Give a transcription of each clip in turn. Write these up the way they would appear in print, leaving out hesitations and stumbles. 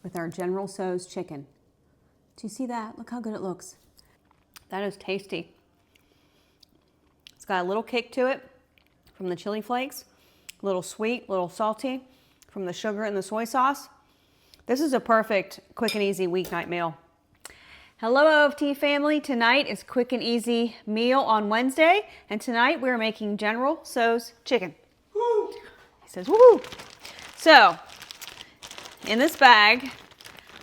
with our General Tso's chicken. Do you see that? Look how good it looks. That is tasty. It's got a little kick to it from the chili flakes, a little sweet, a little salty from the sugar and the soy sauce. This is a perfect quick and easy weeknight meal. Hello OFT family, tonight is quick and easy meal on Wednesday, and tonight we're making General Tso's chicken. Woo! He says woo! So, in this bag,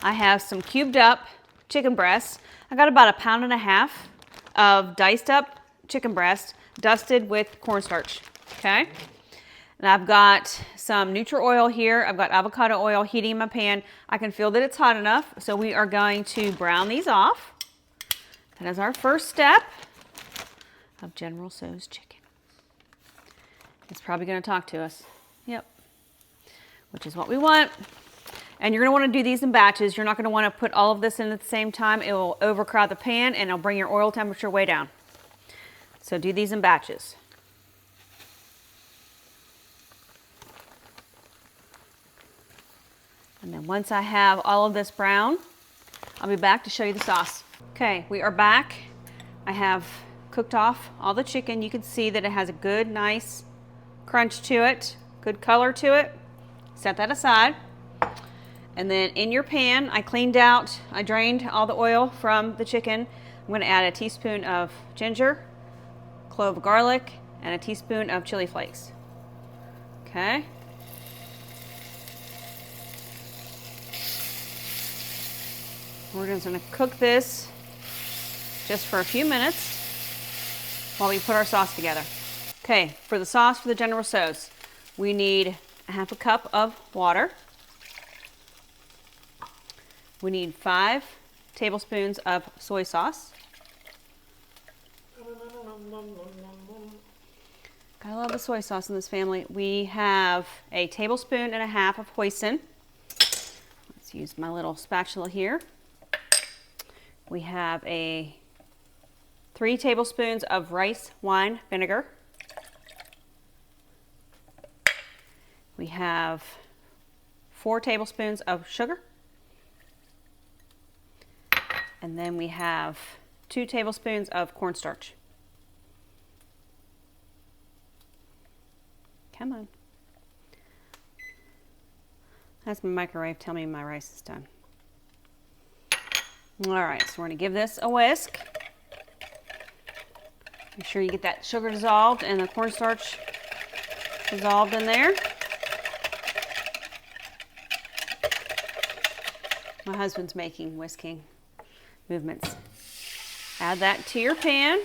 I have some cubed up chicken breasts. I got about 1.5 pounds of diced up chicken breast, dusted with cornstarch, okay? And I've got some neutral oil here. I've got avocado oil heating in my pan. I can feel that it's hot enough, so we are going to brown these off. That is our first step of General Tso's chicken. It's probably going to talk to us. Yep. Which is what we want. And you're going to want to do these in batches. You're not going to want to put all of this in at the same time. It will overcrowd the pan and it'll bring your oil temperature way down. So do these in batches. And then once I have all of this brown, I'll be back to show you the sauce. Okay, we are back. I have cooked off all the chicken. You can see that it has a good, nice crunch to it, good color to it. Set that aside. And then in your pan, I drained all the oil from the chicken. I'm going to add a teaspoon of ginger, clove of garlic, and a teaspoon of chili flakes. Okay. We're just going to cook this just for a few minutes while we put our sauce together. Okay, for the sauce for the General Tso's, we need 1/2 cup of water. We need 5 tablespoons of soy sauce. Gotta love the soy sauce in this family. We have 1.5 tablespoons of hoisin. Let's use my little spatula here. We have 3 tablespoons of rice wine vinegar. We have 4 tablespoons of sugar. And then we have 2 tablespoons of cornstarch. Come on. That's my microwave. Tell me my rice is done. All right, so we're going to give this a whisk. Make sure you get that sugar dissolved and the cornstarch dissolved in there. My husband's making whisking movements. Add that to your pan.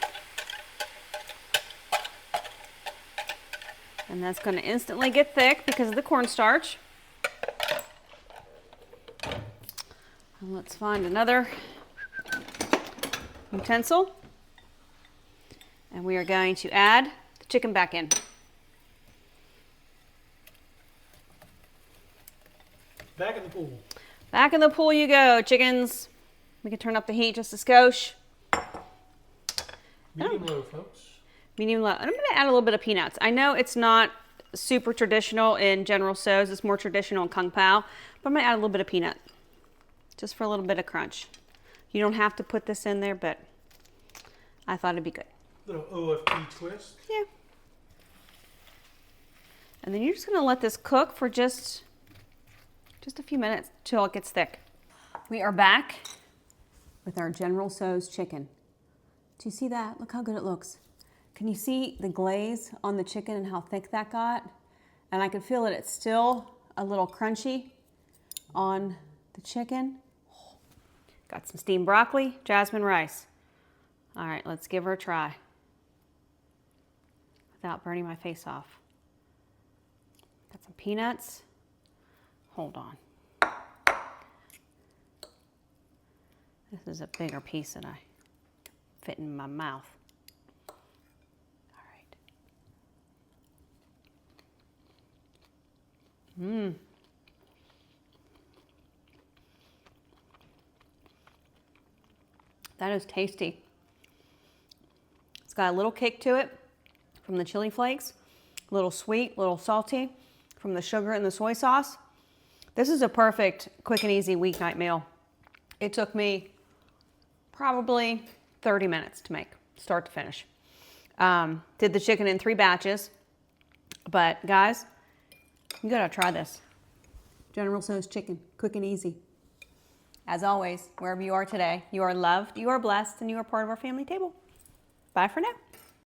And that's going to instantly get thick because of the cornstarch. And let's find another utensil. And we are going to add the chicken back in. Back in the pool. Back in the pool you go, chickens. We can turn up the heat just a skosh. Medium low, folks. Medium low. And I'm going to add a little bit of peanuts. I know it's not super traditional in General Tso's. It's more traditional in Kung Pao. But I'm going to add a little bit of peanut. Just for a little bit of crunch. You don't have to put this in there, but I thought it'd be good. Little OFT twist. Yeah. And then you're just going to let this cook for just a few minutes till it gets thick. We are back with our General Tso's chicken. Do you see that? Look how good it looks. Can you see the glaze on the chicken and how thick that got? And I can feel that it's still a little crunchy on the chicken. Got some steamed broccoli, jasmine rice. All right, let's give her a try without burning my face off. Got some peanuts. Hold on. This is a bigger piece than I fit in my mouth. All right. That is tasty. It's got a little kick to it from the chili flakes, a little sweet, a little salty from the sugar and the soy sauce. This is a perfect quick and easy weeknight meal. It took me probably 30 minutes to make, start to finish. Did the chicken in 3 batches, but guys, you gotta try this. General Tso's chicken, quick and easy. As always, wherever you are today, you are loved, you are blessed, and you are part of our family table. Bye for now.